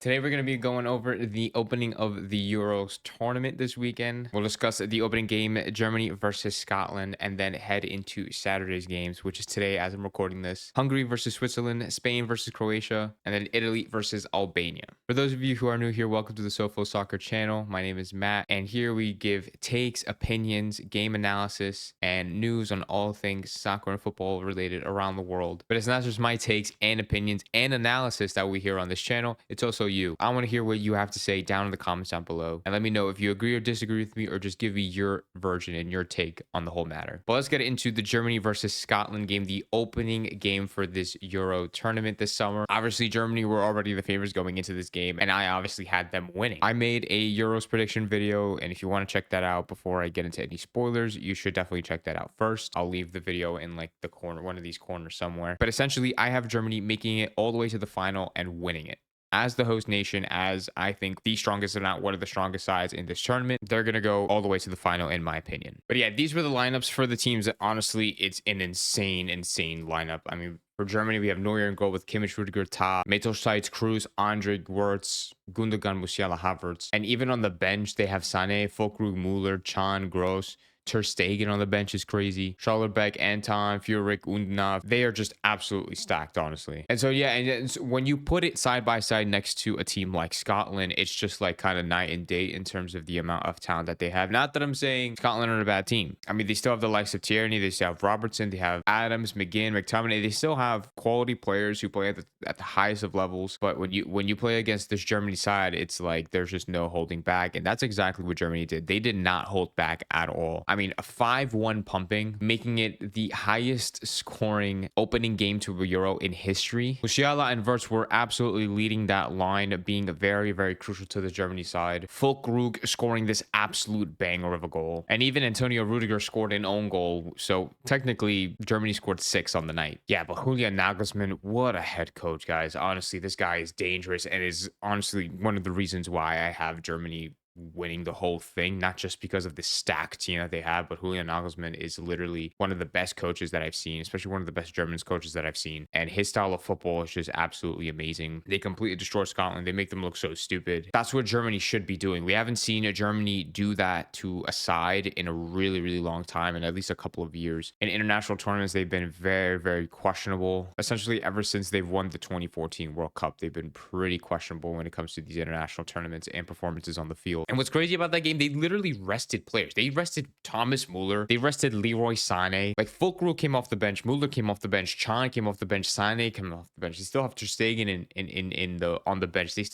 Today, we're going to be going over the opening of the Euros tournament this weekend. We'll discuss the opening game, Germany versus Scotland, and then head into Saturday's games, which is today as I'm recording this. Hungary versus Switzerland, Spain versus Croatia, and then Italy versus Albania. For those of you who are new here, welcome to the SoFlo Soccer channel. My name is Matt, and here we give takes, opinions, game analysis, and news on all things soccer and football related around the world. But it's not just my takes and opinions and analysis that we hear on this channel, it's also you. I want to hear what you have to say down in the comments down below. And let me know if you agree or disagree with me, or just give me your version and your take on the whole matter. But let's get into the Germany versus Scotland game, the opening game for this Euro tournament this summer. Obviously, Germany were already the favorites going into this game, and I obviously had them winning. I made a Euros prediction video, and if you want to check that out before I get into any spoilers, you should definitely check that out first. I'll leave the video in like the corner, one of these corners somewhere. But essentially, I have Germany making it all the way to the final and winning it. As the host nation, as I think the strongest, if not one of the strongest sides in this tournament, they're going to go all the way to the final, in my opinion. But yeah, these were the lineups for the teams that honestly, it's an insane lineup. I mean, for Germany, we have Neuer in goal with Kimmich, Rudiger, Tah, Mittelstadt, Cruz, Andre, Wirtz, Gundogan, Musiala, Havertz. And even on the bench, they have Sané, Füllkrug, Müller, Can, Gross. Ter Stegen on the bench is crazy. Schallerbeck, Anton, Furyk, Undnaf. They are just absolutely stacked, honestly. And so, yeah, and so when you put it side by side next to a team like Scotland, it's just like kind of night and day in terms of the amount of talent that they have. Not that I'm saying Scotland are a bad team. I mean, they still have the likes of Tierney. They still have Robertson. They have Adams, McGinn, McTominay. They still have quality players who play at the highest of levels. But when you play against this Germany side, it's like there's just no holding back. And that's exactly what Germany did. They did not hold back at all. I mean, a 5-1 pumping, making it the highest scoring opening game to a Euro in history. Musiala and Wirtz were absolutely leading that line, being very, very crucial to the Germany side. Füllkrug scoring this absolute banger of a goal. And even Antonio Rudiger scored an own goal. So technically, Germany scored 6 on the night. Yeah, but Julian Nagelsmann, what a head coach, guys. Honestly, this guy is dangerous and is honestly one of the reasons why I have Germany winning the whole thing, not just because of the stacked team that they have, but Julian Nagelsmann is literally one of the best coaches that I've seen, especially one of the best German coaches that I've seen. And his style of football is just absolutely amazing. They completely destroy Scotland. They make them look so stupid. That's what Germany should be doing. We haven't seen Germany do that to a side in a really, really long time, in at least a couple of years. In international tournaments, they've been very, very questionable. Essentially, ever since they've won the 2014 World Cup, they've been pretty questionable when it comes to these international tournaments and performances on the field. And what's crazy about that game, they literally rested players. They rested Thomas Muller. They rested Leroy Sané. Like, Füllkrug came off the bench. Muller came off the bench. Can came off the bench. Sané came off the bench. They still have Ter Stegen on the bench. They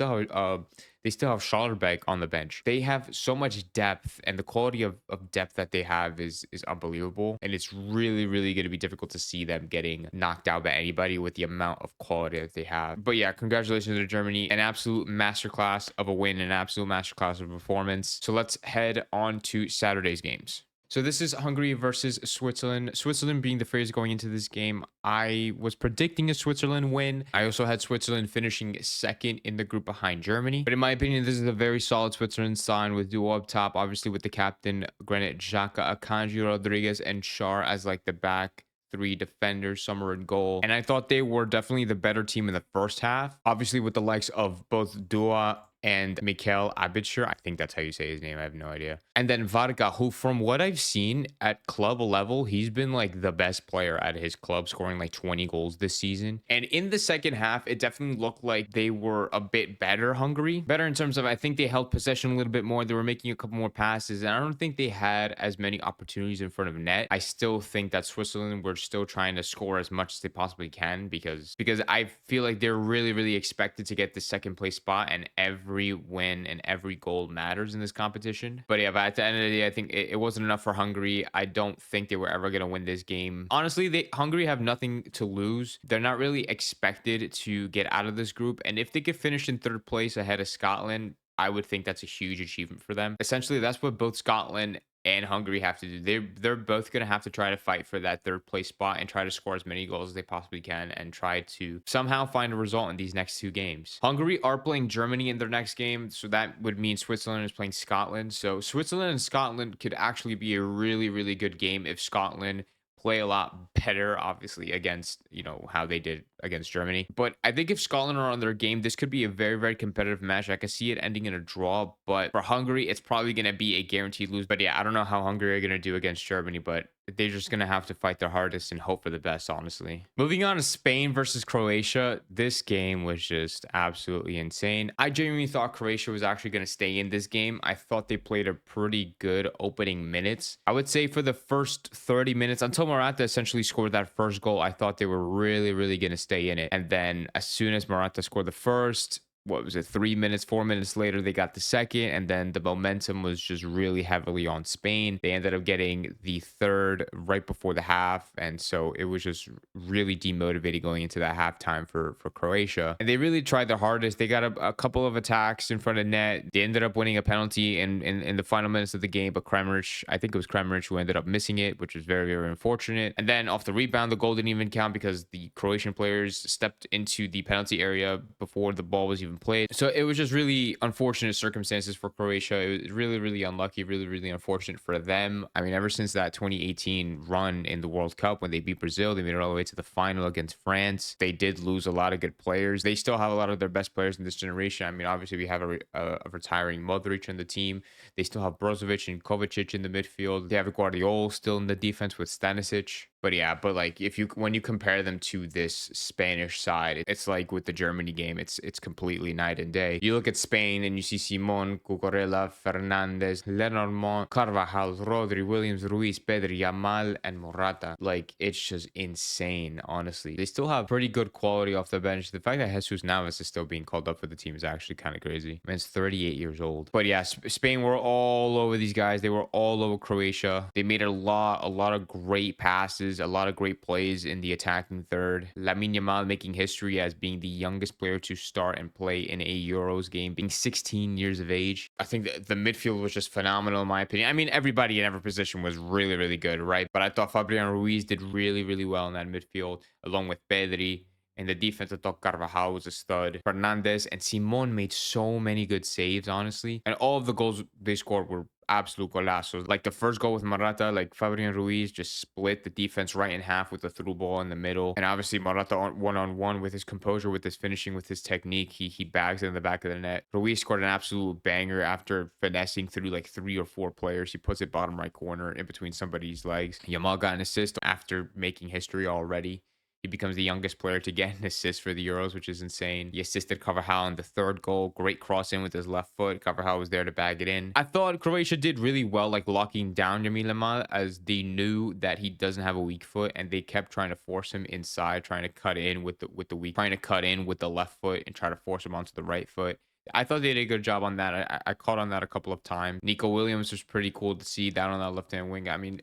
still have Schallerbeck on the bench. They have so much depth, and the quality of depth that they have is unbelievable. And it's really, really going to be difficult to see them getting knocked out by anybody with the amount of quality that they have. But yeah, congratulations to Germany. An absolute masterclass of a win, an absolute masterclass of a performance. So let's head on to Saturday's games. So this is Hungary versus Switzerland. Switzerland being the favorites going into this game. I was predicting a Switzerland win. I also had Switzerland finishing second in the group behind Germany. But in my opinion, this is a very solid Switzerland side with duo up top, obviously with the captain, Granit Xhaka, Akanji, Rodriguez, and Schär as like the back 3 defenders, some are in goal. And I thought they were definitely the better team in the first half. Obviously with the likes of both Dua and Mikel Abitschur. I think that's how you say his name. I have no idea. And then Varga, who from what I've seen at club level, he's been like the best player at his club, scoring like 20 goals this season. And in the second half, it definitely looked like they were a bit better, Hungary. Better in terms of, I think they held possession a little bit more. They were making a couple more passes. And I don't think they had as many opportunities in front of net. I still think that Switzerland were still trying to score as much as they possibly can because I feel like they're really, really expected to get the second place spot, and every win and every goal matters in this competition. But yeah, but at the end of the day, I think it wasn't enough for Hungary. I don't think they were ever going to win this game. Honestly, Hungary have nothing to lose. They're not really expected to get out of this group. And if they could finish in third place ahead of Scotland, I would think that's a huge achievement for them. Essentially, that's what both Scotland and Hungary have to do. They're both going to have to try to fight for that third place spot and try to score as many goals as they possibly can and try to somehow find a result in these next 2 games. Hungary are playing Germany in their next game, so that would mean Switzerland is playing Scotland. So Switzerland and Scotland could actually be a really, really good game if Scotland play a lot better, obviously, against, how they did against Germany. But I think if Scotland are on their game, this could be a very, very competitive match. I could see it ending in a draw, but for Hungary, it's probably going to be a guaranteed lose. But yeah, I don't know how Hungary are going to do against Germany, but they're just going to have to fight their hardest and hope for the best, honestly. Moving on to Spain versus Croatia. This game was just absolutely insane. I genuinely thought Croatia was actually going to stay in this game. I thought they played a pretty good opening minutes. I would say for the first 30 minutes, until Morata essentially scored that first goal, I thought they were really, really going to stay in it. And then as soon as Morata scored the first, what was it, 3 minutes, 4 minutes later, they got the second, and then the momentum was just really heavily on Spain. They ended up getting the third right before the half, and so it was just really demotivating going into that halftime for Croatia. And they really tried their hardest. They got a couple of attacks in front of net. They ended up winning a penalty in the final minutes of the game, but Kremeric, I think it was Kremeric who ended up missing it, which was very, very unfortunate. And then off the rebound, the goal didn't even count because the Croatian players stepped into the penalty area before the ball was even played. So it was just really unfortunate circumstances for Croatia. It was really, really unlucky, really, really unfortunate for them. I mean, ever since that 2018 run in the World Cup when they beat Brazil, they made it all the way to the final against France. They did lose a lot of good players. They still have a lot of their best players in this generation. I mean, obviously we have a retiring Modric in the team. They still have Brozovic and Kovacic in the midfield. They have Guardiola still in the defense with Stanisic. But yeah, but like when you compare them to this Spanish side, it's like with the Germany game, it's completely night and day. You look at Spain and you see Simon, Cucurella, Fernandez, Lenormand, Carvajal, Rodri, Williams, Ruiz, Pedri, Yamal, and Morata. Like, it's just insane, honestly. They still have pretty good quality off the bench. The fact that Jesus Navas is still being called up for the team is actually kind of crazy. Man's 38 years old. But yeah, Spain were all over these guys. They were all over Croatia. They made a lot of great passes, a lot of great plays in the attacking third. Lamine Yamal making history as being the youngest player to start and play in a Euros game, being 16 years of age. I think the midfield was just phenomenal in my opinion. I mean, everybody in every position was really, really good, right? But I thought Fabian Ruiz did really, really well in that midfield, along with Pedri. In the defense, I thought Carvajal was a stud. Fernandez and Simon made so many good saves, honestly. And all of the goals they scored were absolute golazos. Like the first goal with Morata, like Fabian Ruiz just split the defense right in half with a through ball in the middle. And obviously Morata one-on-one with his composure, with his finishing, with his technique. He bags it in the back of the net. Ruiz scored an absolute banger after finessing through like 3 or 4 players. He puts it bottom right corner in between somebody's legs. Yamal got an assist after making history already. He becomes the youngest player to get an assist for the Euros, which is insane. He assisted Carvajal in the third goal. Great cross in with his left foot. Carvajal was there to bag it in. I thought Croatia did really well, like locking down Lamine Yamal, as they knew that he doesn't have a weak foot, and they kept trying to force him inside, trying to cut in with the left foot and try to force him onto the right foot. I thought they did a good job on that. I caught on that a couple of times. Nico Williams was pretty cool to see down on that left-hand wing. I mean,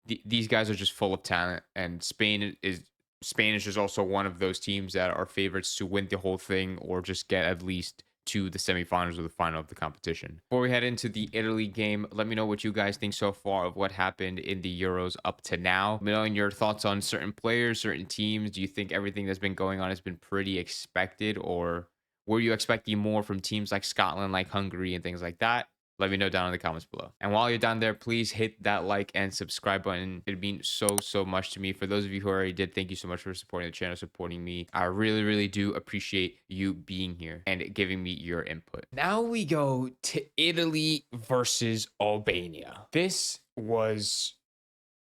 these guys are just full of talent, and Spain is just also one of those teams that are favorites to win the whole thing or just get at least to the semifinals or the final of the competition. Before we head into the Italy game, let me know what you guys think so far of what happened in the Euros up to now. Let me know your thoughts on certain players, certain teams. Do you think everything that's been going on has been pretty expected, or were you expecting more from teams like Scotland, like Hungary, and things like that? Let me know down in the comments below. And while you're down there, please hit that like and subscribe button. It'd mean so much to me. For those of you who already did, thank you so much for supporting the channel, supporting me. I really, really do appreciate you being here and giving me your input. Now we go to Italy versus Albania. This was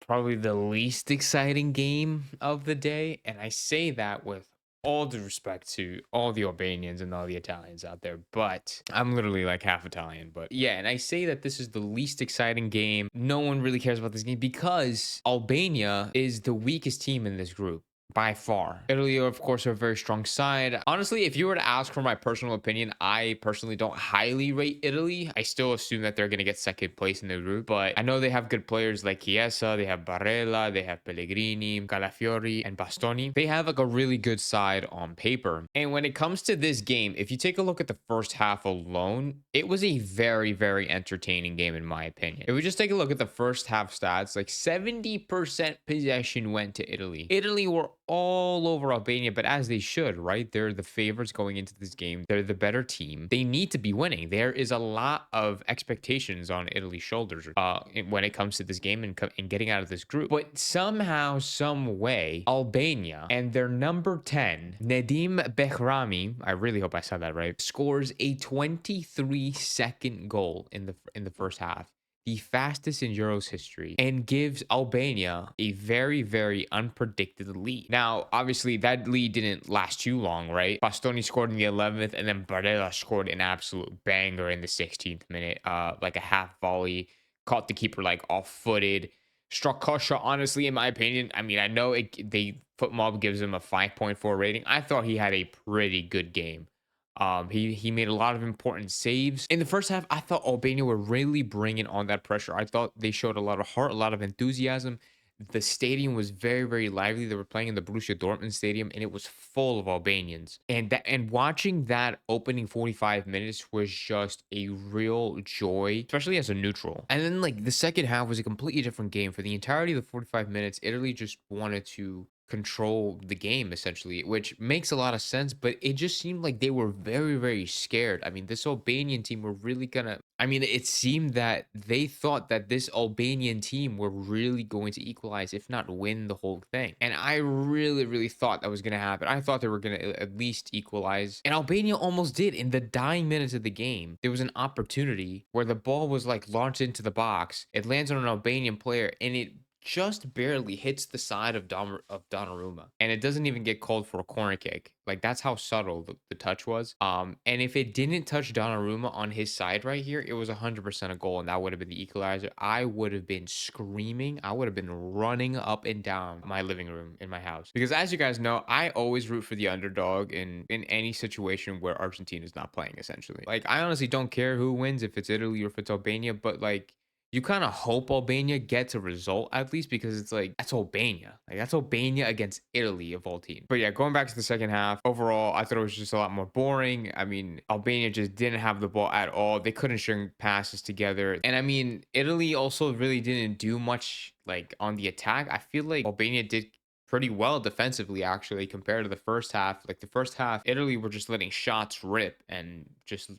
probably the least exciting game of the day. And I say that with all due respect to all the Albanians and all the Italians out there, but I'm literally like half Italian. But yeah, and I say that this is the least exciting game. No one really cares about this game because Albania is the weakest team in this group. By far. Italy, of course, are a very strong side. Honestly, if you were to ask for my personal opinion, I personally don't highly rate Italy. I still assume that they're going to get second place in the group, but I know they have good players like Chiesa, they have Barella, they have Pellegrini, Calafiori, and Bastoni. They have like a really good side on paper. And when it comes to this game, if you take a look at the first half alone, it was a very, very entertaining game in my opinion. If we just take a look at the first half stats, like 70% possession went to Italy. Italy were all over Albania, but as they should, right? They're the favorites going into this game. They're the better team. They need to be winning. There is a lot of expectations on Italy's shoulders when it comes to this game and getting out of this group. But somehow, some way, Albania and their number 10, Nedim Behrami, I really hope I said that right, scores a 23-second goal in the first half, the fastest in Euros history, and gives Albania a very, very unpredicted lead. Now, obviously, that lead didn't last too long, right? Bastoni scored in the 11th, and then Barella scored an absolute banger in the 16th minute, like a half volley, caught the keeper like off-footed. Struck Kosha, honestly, in my opinion. I mean, I know Footmob gives him a 5.4 rating. I thought he had a pretty good game. He made a lot of important saves. In the first half, I thought Albania were really bringing on that pressure. I thought they showed a lot of heart, a lot of enthusiasm. The stadium was very, very lively. They were playing in the Borussia Dortmund stadium, and it was full of Albanians. And watching that opening 45 minutes was just a real joy, especially as a neutral. And then like the second half was a completely different game. For the entirety of the 45 minutes, Italy just wanted to control the game essentially, which makes a lot of sense, but it just seemed like they were very, very scared. I mean, this Albanian team were really gonna, I mean, it seemed that they thought that this Albanian team were really going to equalize, if not win the whole thing. And I really, really thought that was gonna happen. I thought they were gonna at least equalize. And Albania almost did. In the dying minutes of the game, there was an opportunity where the ball was like launched into the box. It lands on an Albanian player and it just barely hits the side of Donnarumma, and it doesn't even get called for a corner kick. Like that's how subtle the touch was. And if it didn't touch Donnarumma on his side right here, it was 100% a goal, and that would have been the equalizer. I would have been screaming. I would have been running up and down my living room in my house because, as you guys know, I always root for the underdog in any situation where Argentina is not playing. Essentially, like I honestly don't care who wins, if it's Italy or if it's Albania, but like you kind of hope Albania gets a result at least because it's like that's Albania. Like that's Albania against Italy of all teams. But yeah, going back to the second half, overall, I thought it was just a lot more boring. I mean, Albania just didn't have the ball at all. They couldn't string passes together. And I mean, Italy also really didn't do much like on the attack. I feel like Albania did pretty well defensively actually compared to the first half. Like the first half, Italy were just letting shots rip and just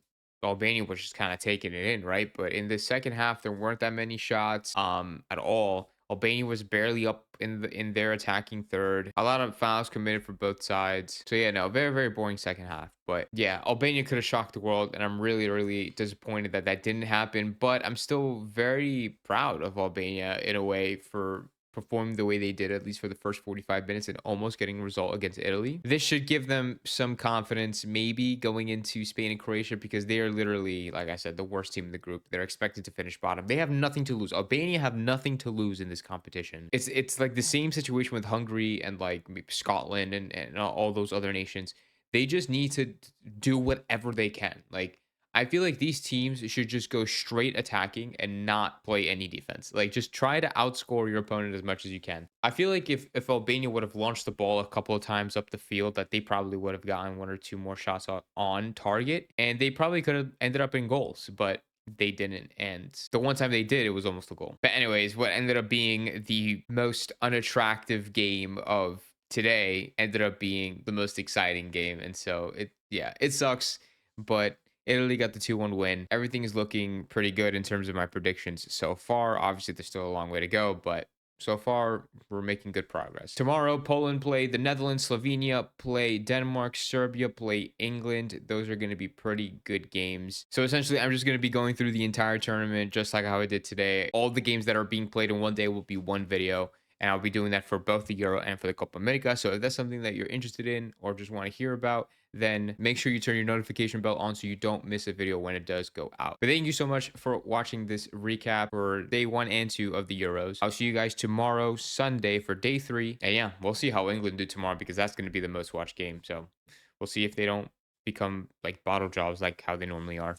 Albania was just kind of taking it in, right? But in the second half, there weren't that many shots at all. Albania was barely up in their attacking third. A lot of fouls committed for both sides. So yeah, no, very, very boring second half. But yeah, Albania could have shocked the world, and I'm really, really disappointed that that didn't happen. But I'm still very proud of Albania in a way for performed the way they did, at least for the first 45 minutes, and almost getting a result against Italy. This should give them some confidence, maybe going into Spain and Croatia, because they are literally, like I said, the worst team in the group. They're expected to finish bottom. They have nothing to lose. Albania have nothing to lose in this competition. It's like the same situation with Hungary and like Scotland and all those other nations. They just need to do whatever they can. Like I feel like these teams should just go straight attacking and not play any defense. Like just try to outscore your opponent as much as you can. I feel like if Albania would have launched the ball a couple of times up the field, that they probably would have gotten one or two more shots on target, and they probably could have ended up in goals, but they didn't. And the one time they did, it was almost a goal. But anyways, what ended up being the most unattractive game of today ended up being the most exciting game. And so it sucks, but Italy got the 2-1 win. Everything is looking pretty good in terms of my predictions so far. Obviously, there's still a long way to go, but so far, we're making good progress. Tomorrow, Poland play the Netherlands, Slovenia play Denmark, Serbia play England. Those are going to be pretty good games. So essentially, I'm just going to be going through the entire tournament just like how I did today. All the games that are being played in one day will be one video, and I'll be doing that for both the Euro and for the Copa America. So if that's something that you're interested in or just want to hear about, then make sure you turn your notification bell on so you don't miss a video when it does go out. But thank you so much for watching this recap for day 1 and 2 of the Euros. I'll see you guys tomorrow, Sunday, for day 3. And yeah, we'll see how England do tomorrow because that's going to be the most watched game. So we'll see if they don't become like bottle jobs like how they normally are.